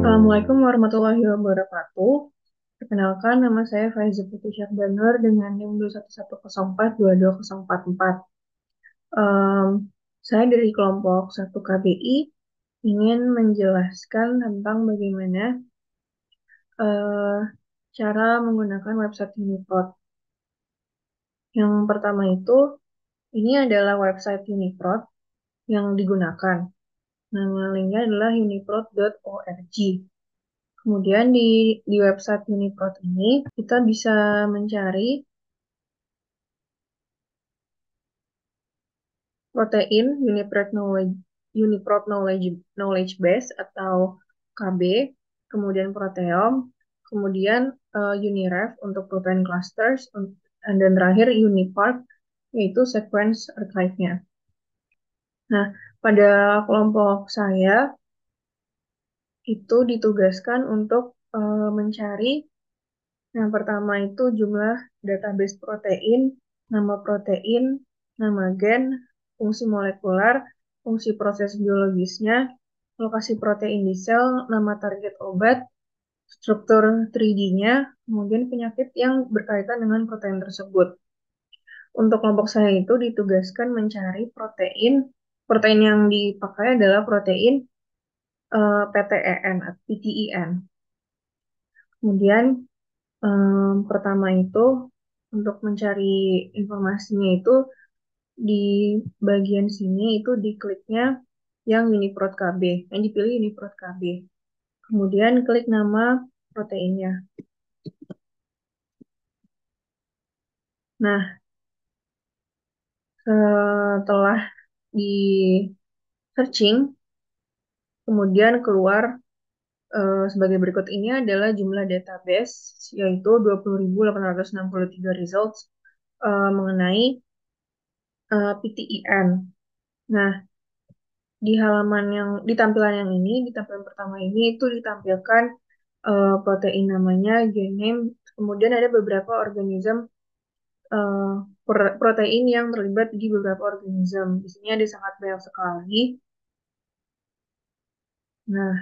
Assalamualaikum warahmatullahi wabarakatuh. Perkenalkan, nama saya Faiza Putri Syahbanur dengan NIM 21104-22044. Em, saya dari kelompok 1 KBI ingin menjelaskan tentang bagaimana eh, cara menggunakan website Uniprot. Yang pertama itu, ini adalah website Uniprot yang digunakan. Nama linknya adalah uniprot.org. Kemudian di website Uniprot ini kita bisa mencari protein Uniprot Knowledge Base atau KB, kemudian proteome, kemudian Uniref untuk protein clusters, dan terakhir Unipark yaitu sequence archive-nya. Nah, pada kelompok saya itu ditugaskan untuk mencari yang pertama itu jumlah database protein, nama gen, fungsi molekular, fungsi proses biologisnya, lokasi protein di sel, nama target obat, struktur 3D-nya, kemudian penyakit yang berkaitan dengan protein tersebut. Untuk kelompok saya itu ditugaskan mencari protein yang dipakai adalah protein PTEN atau PTEN. Kemudian pertama itu untuk mencari informasinya itu di bagian sini itu dikliknya yang Uniprot KB, yang dipilih Uniprot KB. Kemudian klik nama proteinnya. Nah, setelah di searching, kemudian keluar sebagai berikut. Ini adalah jumlah database, yaitu 20.863 results mengenai PTEN. Nah, di tampilan yang ini, di tampilan pertama ini itu ditampilkan protein namanya, gen name, kemudian ada beberapa organisme eh, protein yang terlibat di beberapa organisme. Di sini ada sangat banyak sekali. Nah,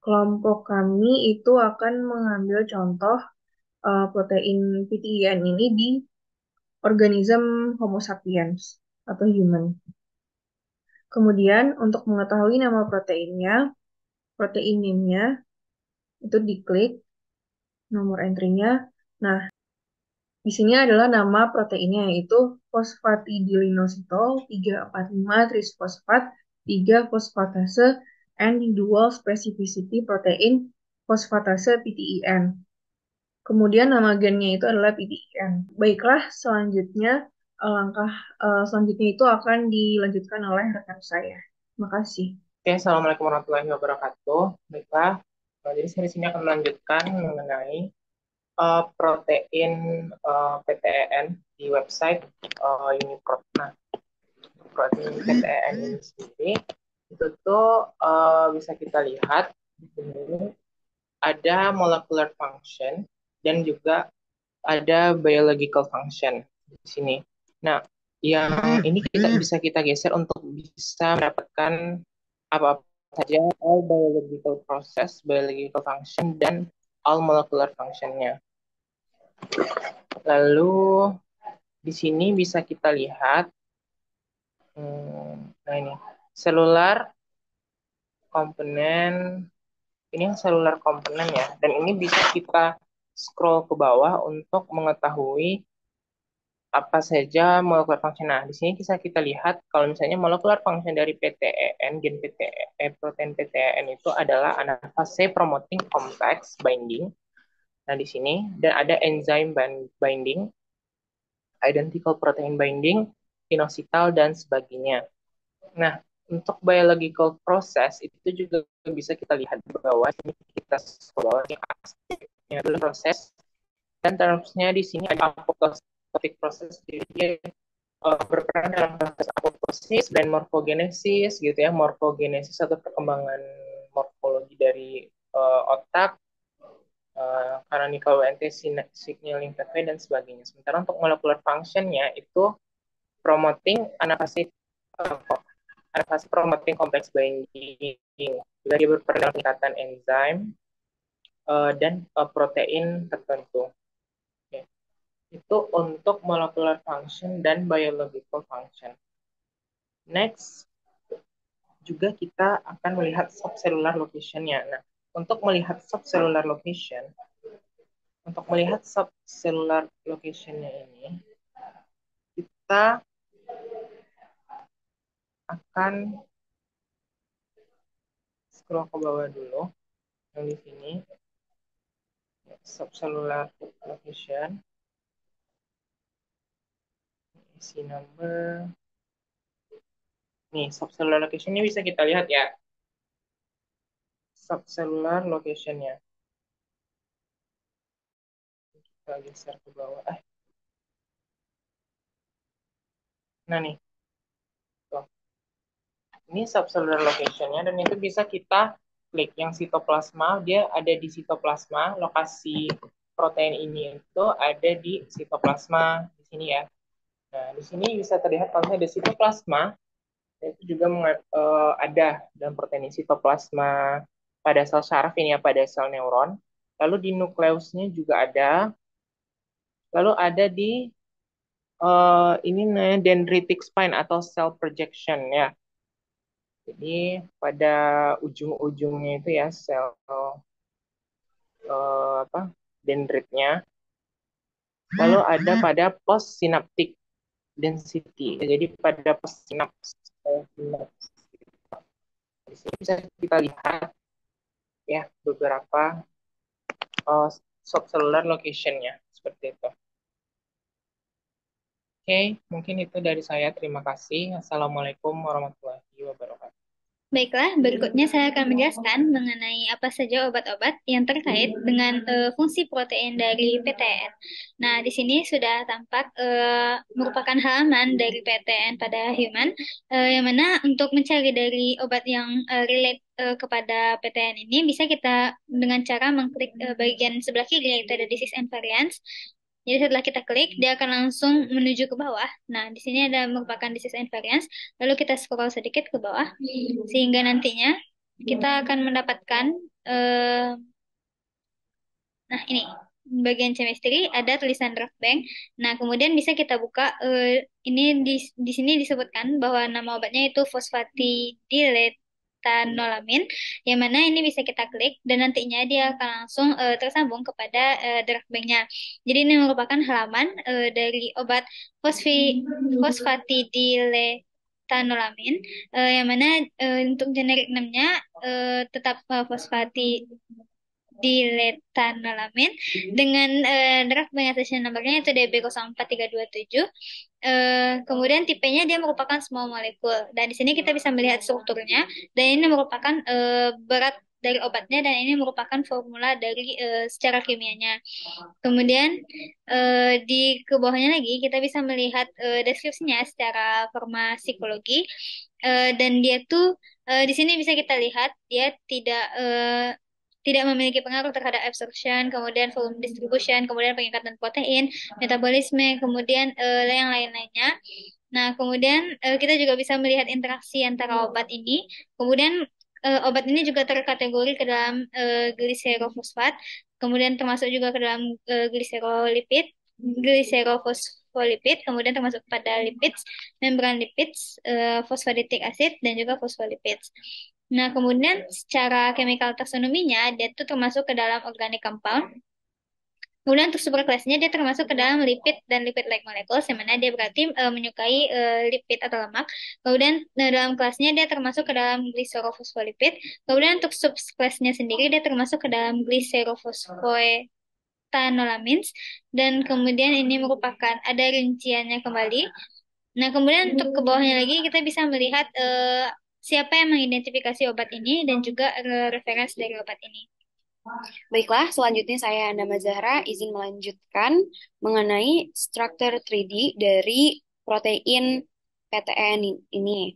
kelompok kami itu akan mengambil contoh protein PTEN ini di organisme Homo sapiens atau human. Kemudian untuk mengetahui nama proteinnya, protein name-nya itu diklik nomor entry-nya. Nah, di sini adalah nama proteinnya yaitu fosfatidilinositol 345 trisfosfat 3 fosfatase and dual specificity protein fosfatase PTEN. Kemudian nama gennya itu adalah PTEN. Baiklah, selanjutnya langkah selanjutnya itu akan dilanjutkan oleh rekan saya. Terima kasih. Oke, Assalamualaikum warahmatullahi wabarakatuh. Baiklah, jadi saya di sini akan melanjutkan mengenai protein PTEN di website Uniprot. Nah, protein PTEN ini sendiri itu tuh bisa kita lihat di sini ada molecular function dan juga ada biological function di sini. Nah, yang ini bisa kita geser untuk bisa mendapatkan apa saja all biological process, biological function, dan all molecular function-nya. Lalu di sini bisa kita lihat, nah ini selular komponen, ini yang selular komponen ya, dan ini bisa kita scroll ke bawah untuk mengetahui apa saja molecular function. Nah, di sini bisa kita lihat kalau misalnya molecular function dari PTEN, gen PTE, protein PTEN itu adalah anafase promoting complex binding. Nah, di sini dan ada enzyme binding, identical protein binding, inositol dan sebagainya. Nah, untuk biological process itu juga bisa kita lihat di bawah. Ini kita scroll yang adalah proses dan terusnya di sini ada apoptotic proses, jadi dia berperan dalam proses apoptosis dan morfogenesis gitu ya, morfogenesis atau perkembangan morfologi dari otak, canonical UNT signaling pathway dan sebagainya. Sementara untuk molecular function-nya itu promoting anafase adaptasi promoting complex binding. Juga dia berperan dalam peningkatan enzim dan protein tertentu. Okay. Itu untuk molecular function dan biological function. Next, juga kita akan melihat subcellular location-nya. Nah, untuk melihat subcellular location-nya ini, kita akan scroll ke bawah dulu yang di sini, subcellular location, isi number. Nih, subcellular location ini bisa kita lihat ya. Subcellular location-nya. Kita geser ke bawah. Nah nih, tuh. Ini subcellular location-nya dan itu bisa kita klik. Yang sitoplasma, dia ada di sitoplasma. Lokasi protein ini itu ada di sitoplasma di sini ya. Nah, di sini bisa terlihat kalau ada sitoplasma, itu juga ada dalam protein sitoplasma pada sel saraf ini ya, pada sel neuron. Lalu di nukleusnya juga ada. Lalu ada di ini dendritic spine atau cell projection ya. Jadi pada ujung-ujungnya itu ya sel dendritnya. Lalu ada pada post synaptic density. Jadi pada post synapse. Di sini bisa kita lihat ya beberapa subcellular location-nya seperti itu. Oke, mungkin itu dari saya. Terima kasih. Assalamualaikum warahmatullahi wabarakatuh. Baiklah, berikutnya saya akan menjelaskan mengenai apa saja obat-obat yang terkait dengan fungsi protein dari PTN. Nah, di sini sudah tampak merupakan halaman dari PTN pada human, yang mana untuk mencari dari obat yang relate kepada PTN ini bisa kita dengan cara mengklik bagian sebelah kiri yaitu ada disease and variants. Jadi setelah kita klik, dia akan langsung menuju ke bawah. Nah, di sini ada merupakan disease and variants. Lalu kita scroll sedikit ke bawah, sehingga nantinya kita akan mendapatkan, nah ini, bagian chemistry ada tulisan draft bank. Nah, kemudian bisa kita buka, ini di sini disebutkan bahwa nama obatnya itu fosfatidiletanolomin, yang mana ini bisa kita klik dan nantinya dia akan langsung tersambung kepada draft banknya. Jadi ini merupakan halaman dari obat fosfatidiletanolomin, yang mana untuk generik name-nya tetap fosfatidiletanolomin dengan draft bank accession number-nya itu DB04327. Kemudian tipenya dia merupakan small molecule. Dan di sini kita bisa melihat strukturnya. Dan ini merupakan berat dari obatnya dan ini merupakan formula dari secara kimianya. Kemudian di ke bawahnya lagi kita bisa melihat deskripsinya secara farmakologi. Dan dia tuh di sini bisa kita lihat dia tidak memiliki pengaruh terhadap absorption, kemudian volume distribution, kemudian pengikatan protein, metabolisme, kemudian yang lain-lainnya. Nah, kemudian kita juga bisa melihat interaksi antara obat ini. Kemudian obat ini juga terkategori ke dalam gliserofosfat, kemudian termasuk juga ke dalam gliserofosfolipid, kemudian termasuk pada lipids, membran lipids, fosfadidik acid, dan juga fosfolipids. Nah, kemudian secara chemical taxonomy-nya, dia itu termasuk ke dalam organic compound. Kemudian untuk superkelasnya dia termasuk ke dalam lipid dan lipid-like molecules, yang mana dia berarti menyukai lipid atau lemak. Kemudian dalam kelasnya dia termasuk ke dalam glycerofosfolipid. Kemudian untuk subkelasnya sendiri dia termasuk ke dalam glycerofosfoetanolamines. Dan kemudian ini merupakan ada rinciannya kembali. Nah, kemudian untuk ke bawahnya lagi kita bisa melihat siapa yang mengidentifikasi obat ini dan juga referensi dari obat ini. Baiklah, selanjutnya saya Nama Zahra izin melanjutkan mengenai struktur 3D dari protein PTN ini.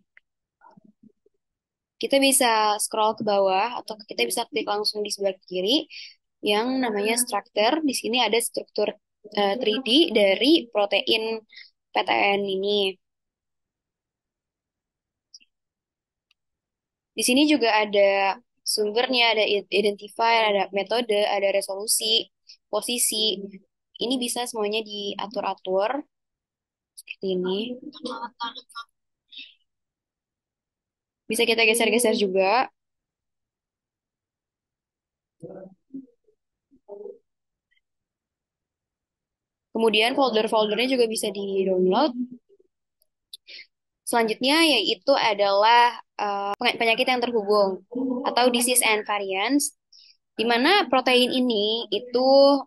Kita bisa scroll ke bawah atau kita bisa klik langsung di sebelah kiri yang namanya struktur. Di sini ada struktur 3D dari protein PTN ini. Di sini juga ada sumbernya, ada identifier, ada metode, ada resolusi, posisi. Ini bisa semuanya diatur-atur seperti ini. Bisa kita geser-geser juga. Kemudian folder-foldernya juga bisa di-download. Selanjutnya yaitu adalah penyakit yang terhubung atau disease and variants, di mana protein ini itu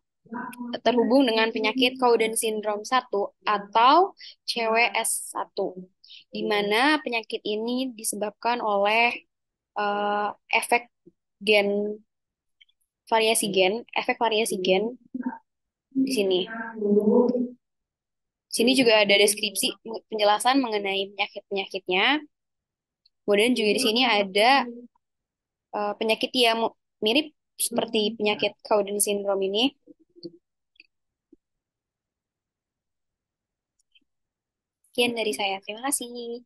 terhubung dengan penyakit Cowden syndrome 1 atau CWS1, di mana penyakit ini disebabkan oleh efek gen efek variasi gen di sini. Sini juga ada deskripsi penjelasan mengenai penyakit-penyakitnya. Kemudian juga di sini ada penyakit yang mirip seperti penyakit Cowden syndrome ini. Sekian dari saya. Terima kasih.